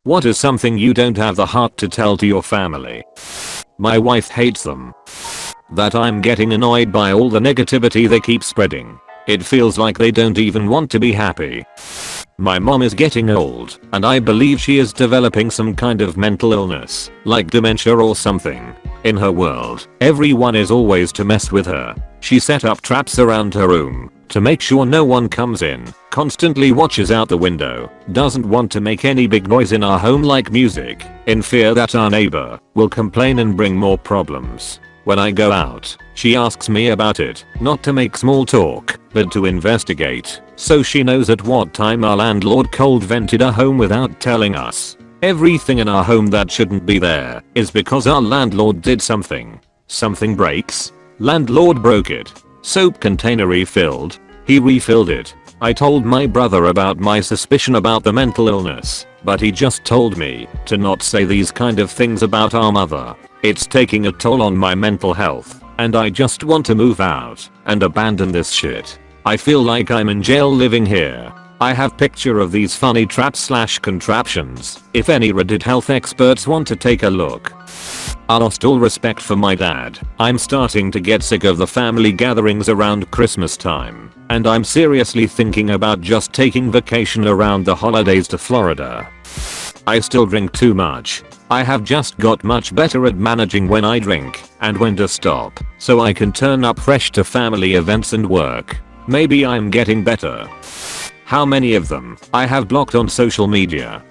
What is something you don't have the heart to tell to your family? My wife hates them. That I'm getting annoyed by all the negativity they keep spreading. It feels like they don't even want to be happy. My mom is getting old, and I believe she is developing some kind of mental illness, like dementia or something. In her world, everyone is always to mess with her. She set up traps around her room to make sure no one comes in, constantly watches out the window, doesn't want to make any big noise in our home like music, in fear that our neighbor will complain and bring more problems. When I go out, she asks me about it, not to make small talk, but to investigate, so she knows at what time our landlord cold vented our home without telling us. Everything in our home that shouldn't be there is because our landlord did something. Something breaks. Landlord broke it. Soap container refilled. He refilled it. I told my brother about my suspicion about the mental illness, but he just told me to not say these kind of things about our mother. It's taking a toll on my mental health, and I just want to move out and abandon this shit. I feel like I'm in jail living here. I have picture of these funny traps/contraptions if any Reddit health experts want to take a look. I lost all respect for my dad. I'm starting to get sick of the family gatherings around Christmas time, and I'm seriously thinking about just taking vacation around the holidays to Florida. I still drink too much. I have just got much better at managing when I drink and when to stop, so I can turn up fresh to family events and work. Maybe I'm getting better. How many of them I have blocked on social media.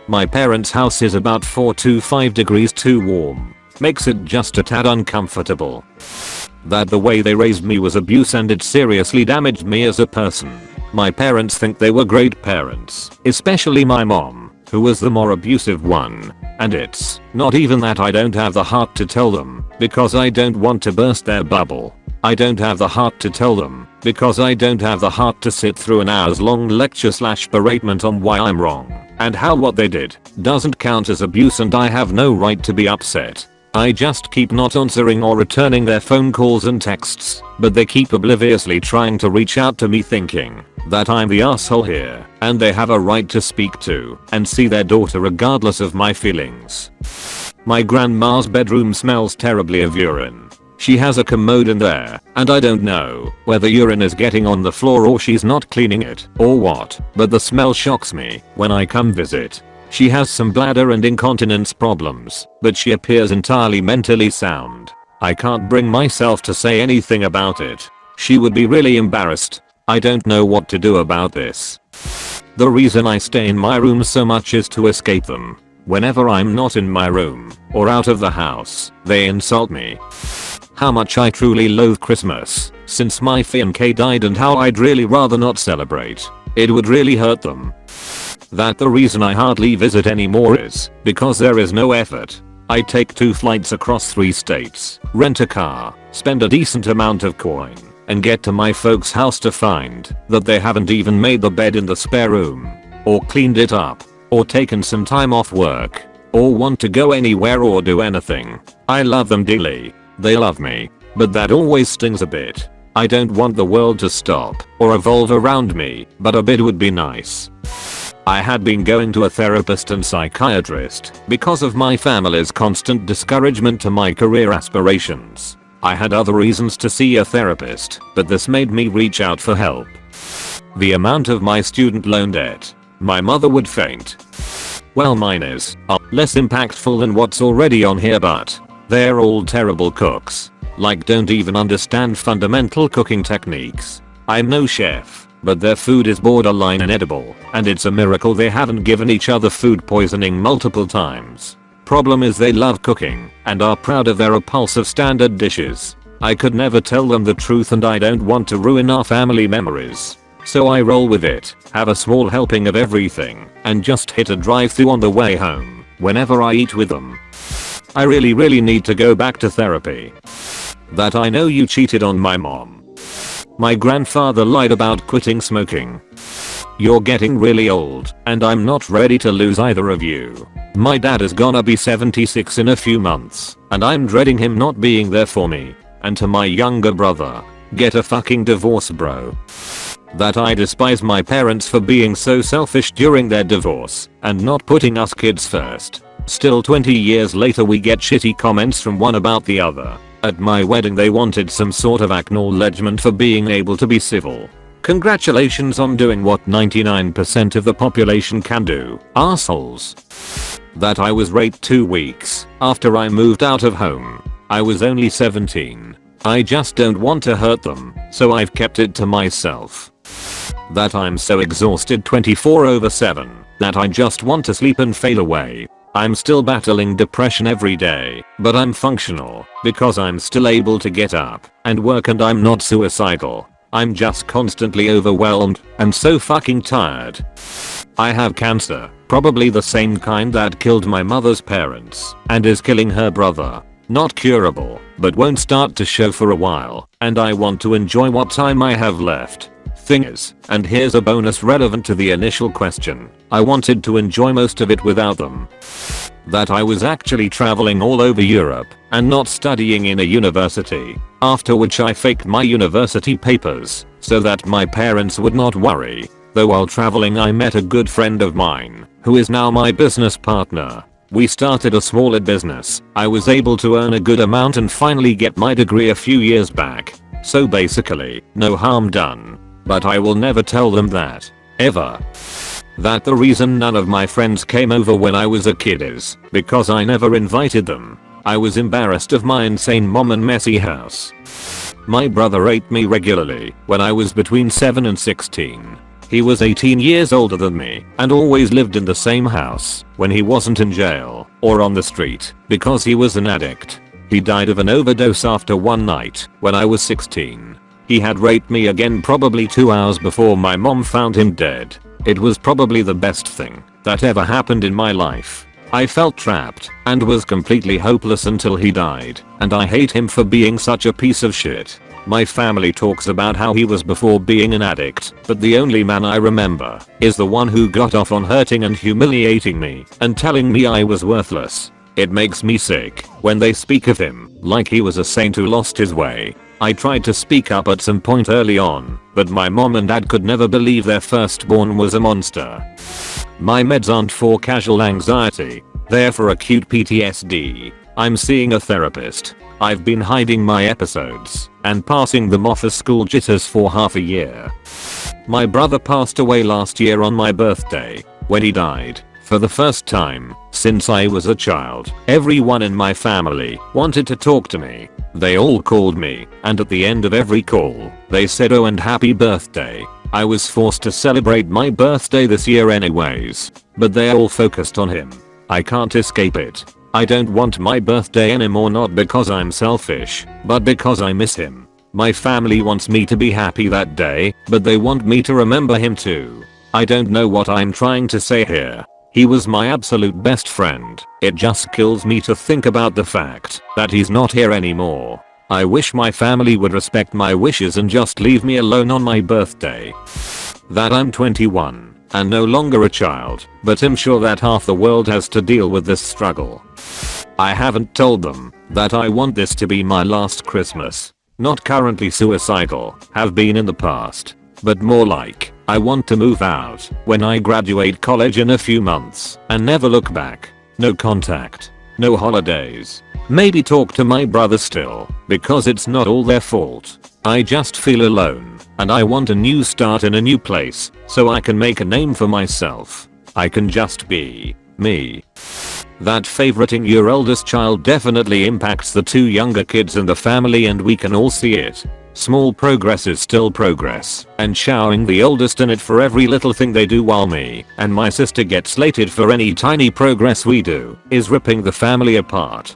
My parents' house is about 4 to 5 degrees too warm. Makes it just a tad uncomfortable. That the way they raised me was abuse and it seriously damaged me as a person. My parents think they were great parents, especially my mom, who was the more abusive one. And it's not even that I don't have the heart to tell them, because I don't want to burst their bubble. I don't have the heart to tell them, because I don't have the heart to sit through an hours long lecture/beratement on why I'm wrong, and how what they did doesn't count as abuse and I have no right to be upset. I just keep not answering or returning their phone calls and texts, but they keep obliviously trying to reach out to me thinking that I'm the asshole here, and they have a right to speak to and see their daughter regardless of my feelings. My grandma's bedroom smells terribly of urine. She has a commode in there, and I don't know whether urine is getting on the floor or she's not cleaning it or what, but the smell shocks me when I come visit. She has some bladder and incontinence problems, but she appears entirely mentally sound. I can't bring myself to say anything about it. She would be really embarrassed. I don't know what to do about this. The reason I stay in my room so much is to escape them. Whenever I'm not in my room or out of the house, they insult me. How much I truly loathe Christmas since my fiancé died and how I'd really rather not celebrate. It would really hurt them. That the reason I hardly visit anymore is because there is no effort. I take 2 flights across 3 states, rent a car, spend a decent amount of coin, and get to my folks' house to find that they haven't even made the bed in the spare room, or cleaned it up, or taken some time off work, or want to go anywhere or do anything. I love them dearly. They love me, but that always stings a bit. I don't want the world to stop or evolve around me, but a bit would be nice. I had been going to a therapist and psychiatrist because of my family's constant discouragement to my career aspirations. I had other reasons to see a therapist, but this made me reach out for help. The amount of my student loan debt. My mother would faint. Well, mine is less impactful than what's already on here, but they're all terrible cooks. Like don't even understand fundamental cooking techniques. I'm no chef, but their food is borderline inedible, and it's a miracle they haven't given each other food poisoning multiple times. Problem is they love cooking and are proud of their repulsive standard dishes. I could never tell them the truth and I don't want to ruin our family memories. So I roll with it, have a small helping of everything, and just hit a drive-thru on the way home whenever I eat with them. I really need to go back to therapy. That I know you cheated on my mom. My grandfather lied about quitting smoking. You're getting really old, and I'm not ready to lose either of you. My dad is gonna be 76 in a few months, and I'm dreading him not being there for me. And to my younger brother, get a fucking divorce, bro. That I despise my parents for being so selfish during their divorce and not putting us kids first. Still 20 years later we get shitty comments from one about the other. At my wedding they wanted some sort of acknowledgement for being able to be civil. Congratulations on doing what 99% of the population can do, assholes. That I was raped 2 weeks after I moved out of home. I was only 17. I just don't want to hurt them, so I've kept it to myself. That I'm so exhausted 24/7 that I just want to sleep and fade away. I'm still battling depression every day, but I'm functional because I'm still able to get up and work and I'm not suicidal. I'm just constantly overwhelmed and so fucking tired. I have cancer, probably the same kind that killed my mother's parents and is killing her brother. Not curable, but won't start to show for a while, and I want to enjoy what time I have left. Thing is, and here's a bonus relevant to the initial question, I wanted to enjoy most of it without them. That I was actually traveling all over Europe and not studying in a university, after which I faked my university papers so that my parents would not worry. Though while traveling I met a good friend of mine, who is now my business partner. We started a smaller business. I was able to earn a good amount and finally get my degree a few years back. So basically, no harm done. But I will never tell them that. Ever. That the reason none of my friends came over when I was a kid is because I never invited them. I was embarrassed of my insane mom and messy house. My brother raped me regularly when I was between 7 and 16. He was 18 years older than me and always lived in the same house when he wasn't in jail or on the street because he was an addict. He died of an overdose after one night when I was 16. He had raped me again probably 2 hours before my mom found him dead. It was probably the best thing that ever happened in my life. I felt trapped and was completely hopeless until he died, and I hate him for being such a piece of shit. My family talks about how he was before being an addict, but the only man I remember is the one who got off on hurting and humiliating me and telling me I was worthless. It makes me sick when they speak of him like he was a saint who lost his way. I tried to speak up at some point early on, but my mom and dad could never believe their firstborn was a monster. My meds aren't for casual anxiety, they're for acute PTSD. I'm seeing a therapist. I've been hiding my episodes and passing them off as school jitters for half a year. My brother passed away last year on my birthday. When he died, for the first time since I was a child, everyone in my family wanted to talk to me. They all called me, and at the end of every call, they said oh and happy birthday. I was forced to celebrate my birthday this year anyways, but they're all focused on him. I can't escape it. I don't want my birthday anymore, not because I'm selfish, but because I miss him. My family wants me to be happy that day, but they want me to remember him too. I don't know what I'm trying to say here. He was my absolute best friend. It just kills me to think about the fact that he's not here anymore. I wish my family would respect my wishes and just leave me alone on my birthday. That I'm 21 and no longer a child, but I'm sure that half the world has to deal with this struggle. I haven't told them that I want this to be my last Christmas. Not currently suicidal, have been in the past, but more like I want to move out when I graduate college in a few months and never look back. No contact, no holidays. Maybe talk to my brother still, because it's not all their fault. I just feel alone, and I want a new start in a new place, so I can make a name for myself. I can just be me. That favoriting your eldest child definitely impacts the two younger kids in the family, and we can all see it. Small progress is still progress, and showering the oldest in it for every little thing they do while me and my sister get slated for any tiny progress we do is ripping the family apart.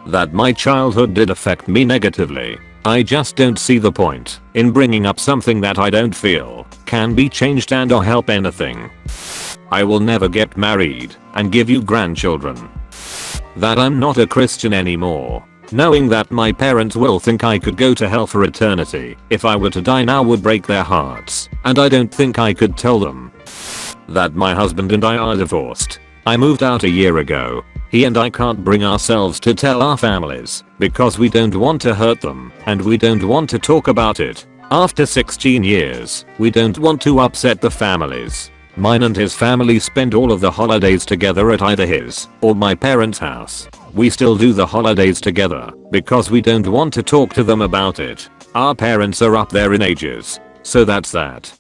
That my childhood did affect me negatively. I just don't see the point in bringing up something that I don't feel can be changed and or help anything. I will never get married and give you grandchildren. That I'm not a Christian anymore. Knowing that my parents will think I could go to hell for eternity if I were to die now would break their hearts, and I don't think I could tell them. That my husband and I are divorced. I moved out a year ago. He and I can't bring ourselves to tell our families because we don't want to hurt them and we don't want to talk about it. After 16 years, we don't want to upset the families. Mine and his family spend all of the holidays together at either his or my parents' house. We still do the holidays together because we don't want to talk to them about it. Our parents are up there in ages. So that's that.